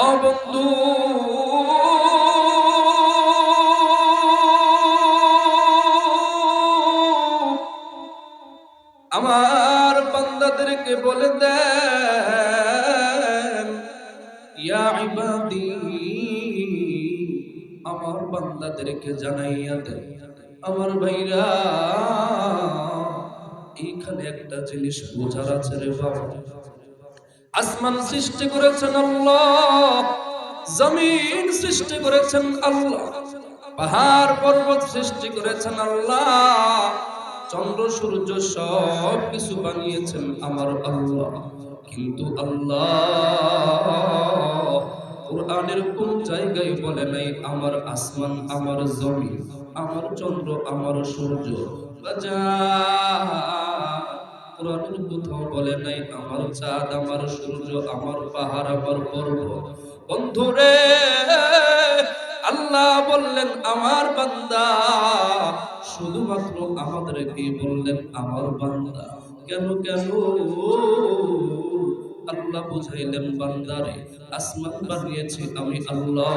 ও বন্ধু, আমার বান্দাদেরকে বলে দেন, ইয়া ইবাদি, আমার বান্দাদেরকে জানাইয়া দেন, আমার ভাইরা, এইখানে একটা জিনিস বোঝার আছে রে বাবা। আসমান সৃষ্টি করেছেন আল্লাহ, জমিন সৃষ্টি করেছেন আল্লাহ, পাহাড় পর্বত সৃষ্টি করেছেন আল্লাহ, চন্দ্র সূর্য সব কিছু বানিয়েছেন আমার আল্লাহ। কিন্তু আল্লাহ কোরআনের কোন জায়গায় বলে নাই আমার আসমান, আমার জমিন, আমার চন্দ্র, আমার সূর্য কোরআনের কোথাও বলে নাই আমার চাঁদ, আমার সূর্য, আমার পাহাড়, আমার পর্বত। বন্ধুরে, আল্লাহ বললেন আমার বান্দা, শুধুমাত্র আমাদেরকে বললেন আমার বান্দা। কেন কেন? আল্লাহ বুঝাইলেন বান্দারে, আসমান বানিয়েছি আমি আল্লাহ,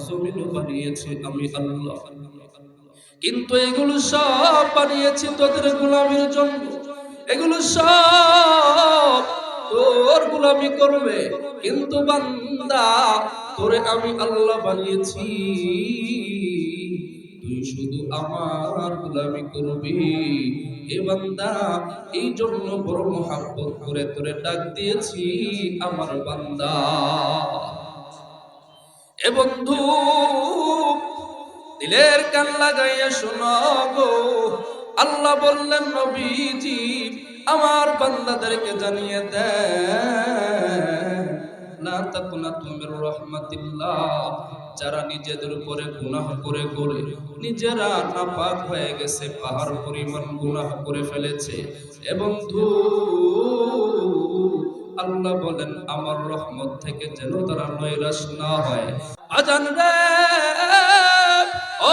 জমিনও বানিয়েছি আমি আল্লাহ, কিন্তু এগুলো সব বানিয়েছি তোদের গোলামির জন্য। এগুলো সব তোর গোলামি করবে, কিন্তু বান্দা তোরে আমি আল্লাহ বানিয়েছি, তুই শুধু আমার গোলামি করবি। এ বান্দা, এই জন্য বড় মহব্বত করে তোরে ডাক দিয়েছি আমার বান্দা। এ বন্ধু, দিলের কান লাগাইয়া শোনো গো, আল্লাহ বললেন নবীজি আমার বান্দাদেরকে জানিয়ে দেন, লা তাকুনাতু মির রাহমাতিল্লাহ, যারা নিজেদের উপরে গুনাহ করে করে নিজেরা নাপাক হয়ে গেছে, পাহাড় পরিমাণ গুনাহ করে ফেলেছে। এ বন্ধু, আল্লাহ বলেন আমার রহমত থেকে যেন তারা নৈরাশ না হয়। আজান রে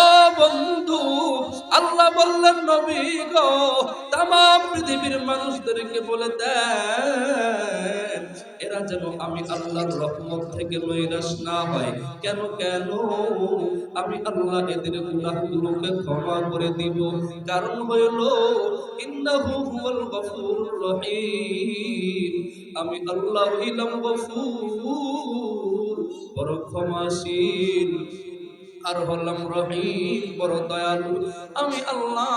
ও বন্ধু, আল্লাহ বললেন নবী গো, তামাম পৃথিবীর মানুষদেরকে বলে দেন এরা যেন আমি আল্লাহর রহমত থেকে নৈরাশ না হয়। কেন কেন? আমি আল্লাহ এদের গুনাহগুলোকে ক্ষমা করে দিব। কারণ হইল ইন্নাহু হুয়াল গফুরুর রহিম, আমি আল্লাহ হইলাম গফুর, বড় ক্ষমাশীল, আর হলাম রহিম, বড় দয়ালু। আমি আল্লাহ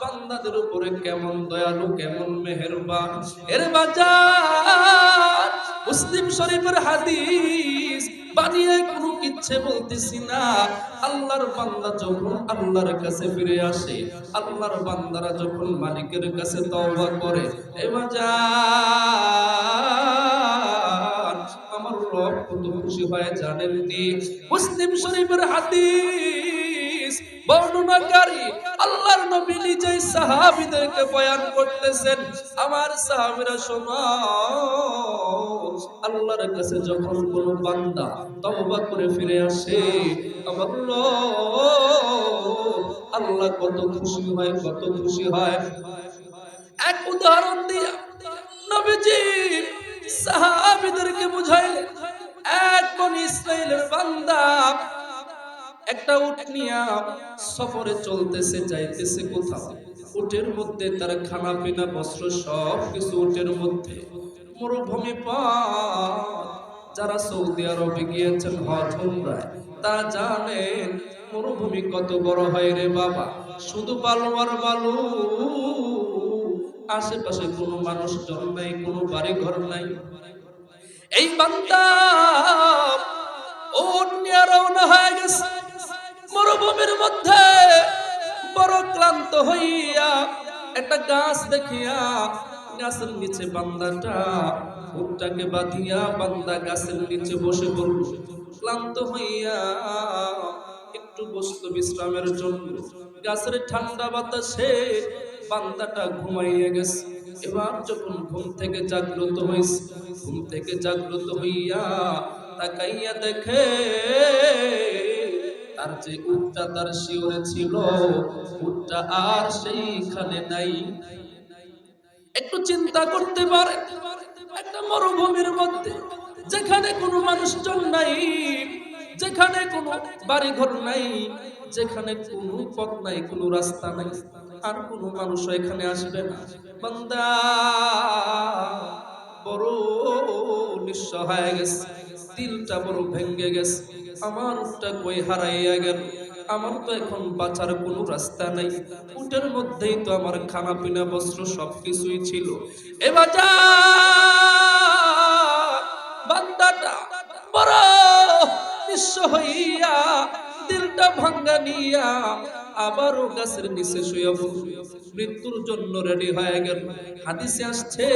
বান্দাদের উপরে কেমন দয়ালু, কেমন মেহেরবান। এর বাজার মুসলিম শরীফের হাদিস বানিয়ে কোনো কিচ্ছে বলতেছি না। আল্লাহর বান্দা যখন আল্লাহর কাছে ফিরে আসে, আল্লাহর বান্দারা যখন মালিকের কাছে তওবা করে, এ বাজার আমার রব কত খুশি হয় জানেন নি? মুসলিম শরীফের হাদিস বর্ণনাকারী আল্লাহর নবী নিজেই সাহাবীদেরকে বয়ান করতেছেন, আমার সাহাবীরা শোনো, আল্লাহর কাছে যখন কোন বান্দা তওবা করে ফিরে আসে, আমার রব আল্লাহ কত খুশি হয়, কত খুশি হয়। এক উদাহরণ দিয়া নবীজি সাহাবীদেরকে বুঝাইলেন। এক বনি ইসরাইলের বান্দা একটা উট নিয়া সফরে চলতেছে, যাইতেছে কোথাও। উটের মধ্যে তার খানা পিনা বস্ত্র সব কিছু উটের মধ্যে। মরুভূমি পথ, যারা সৌদি আরবে গিয়েছেন হজ উমরায় তারা জানেন মরুভূমি কত বড় হয় রে বাবা। শুধু বালু আর বালু, আশেপাশে কোনো মানুষজন নাই, কোনো বাড়ি ঘর নাই। এই বান্দা উট নিয়ে রওনা হয়ে গেছে মরুভূমির মধ্যে। বড় ক্লান্ত হইয়া একটা গাছ দেখিয়া গাছের নিচে বান্দাটা উটটাকে বাঁধিয়া বান্দা গাছের নিচে বসে পড়ল। ক্লান্ত হইয়া একটু বসলো বিশ্রামের জন্য। গাছের ঠান্ডা বাতাসে বান্দাটা ঘুমাইয়া গেছে। এবার যখন ঘুম থেকে জাগ্রত হইছে, ঘুম থেকে জাগ্রত হইয়া তাকাইয়া দেখে তার যে উটটা তার শিওরে ছিল, উটটা আর সেইখানে নাই। একটু চিন্তা করতে পারে, একটা মরুভূমির মধ্যে, যেখানে কোনো মানুষজন নাই, যেখানে কোনো বাড়িঘর নাই, যেখানে কোনো পথ নাই, কোনো রাস্তা নাই, আর কোনো মানুষ এখানে আসবে না। বান্দা বড় নিঃস্ব হয়ে গেছে, দিলটা বড় ভেঙে গেছে। আমার উটটা কই হারাইয়া গেল, আমার তো এখন বাঁচার কোনো রাস্তা নাই। উটের মধ্যেই তো আমার খানা পিনা বস্ত্র সবকিছুই ছিল। এবার যা বান্দাটা বড় নিঃস্ব হইয়া, দিলটা ভাঙ্গা নিয়া আবারও গাছের নিচে শুয়ে মৃত্যুর জন্য রেডি হয়ে গেল। হাদিসে আসছে,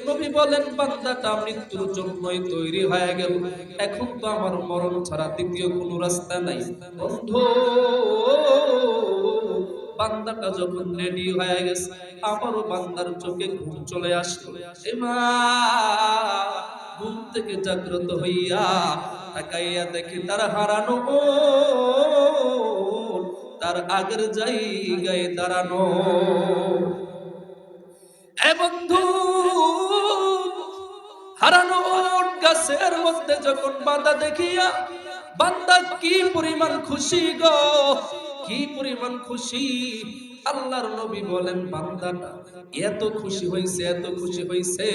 নবী বলেন বান্দাটা মৃত্যুর জন্যই তৈরি হয়ে গেল। এখন তো আমার মরণ ছাড়া দ্বিতীয় কোনো রাস্তা নাই। বন্ধু, বান্দাটা যখন রেডি হয়ে গেছে, আবারও বান্দার চোখে ঘুম চলে আসলো। এমা ঘুম থেকে জাগ্রত হইয়া তাকাইয়া দেখে তার হারানো তার আগের জায়গায় দাঁড়ানো। এ বন্ধু, হারানো গাছের মধ্যে যখন বান্দা দেখিয়া, বান্দা কি পরিমাণ খুশি গো, কি পরিমাণ খুশি। আল্লাহর নবী বলেন বান্দাটা এত খুশি হইছে, এত খুশি হইছে,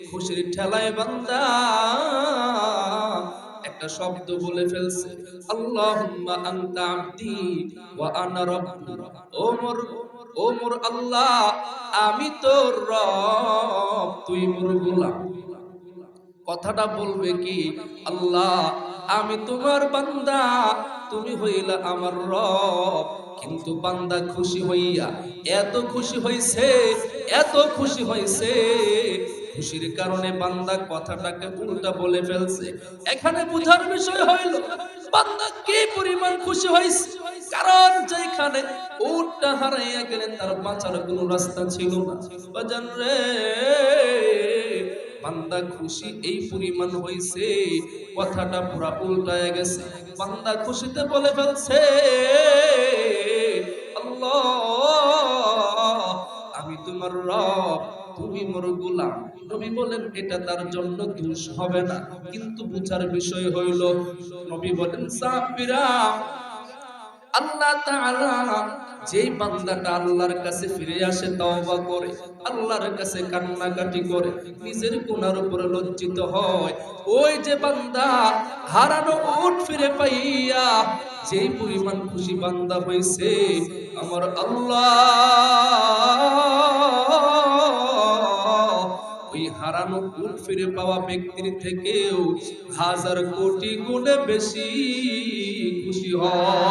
খুশির ঠেলায় বান্দা একটা শব্দ বলে ফেলছে, আল্লাহুম্মা আনতা আবদি ওয়া আনা রাব্বুক। ও মোর আল্লাহ, আমি তোর রব, তুই মোর গোলাম। কথাটা বলবে কি, আল্লাহ আমি তোমার বান্দা, তুমি হইলা আমার রব। কিন্তু বান্দা খুশি হইয়া এত খুশি হইছে, এত খুশি হইছে, খুশির কারণে বান্দা কথাটাকে উল্টা বলে ফেলছে। এখানে বুঝার বিষয় হইল বান্দা কি পরিমাণ খুশি হইছে, কারণ যেখানে উটটা হারাইয়া গেলে তার বাঁচার কোনো রাস্তা ছিল না। বাজান রে, বান্দা খুশি এই পরিমাণ হইছে, কথাটা পুরা উল্টায় গেছে। বান্দা খুশিতে বলে ফেলছে, আল্লাহ আমি তোমার রব, তুমি মোর গোলাম। নবী বলেন এটা তার জন্য দোষ হবে না, কিন্তু বুঝার বিষয় হইল, নবী বলেন সাহাবীরা, আল্লাহ তাআলা যেই বান্দাটা আল্লাহর কাছে ফিরে আসে, তওবা করে, আল্লাহর কাছে কান্নাকাটি করে, নিজের গুনার উপরে লজ্জিত হয়, ওই যে বান্দা হারানো উট ফিরে পাইয়া যেই পরিমাণ খুশি বান্দা হইছে, আমার আল্লাহ ওই হারানো উট ফিরে পাওয়া ব্যক্তির থেকেও 1000 কোটি গুণে বেশি খুশি হয়।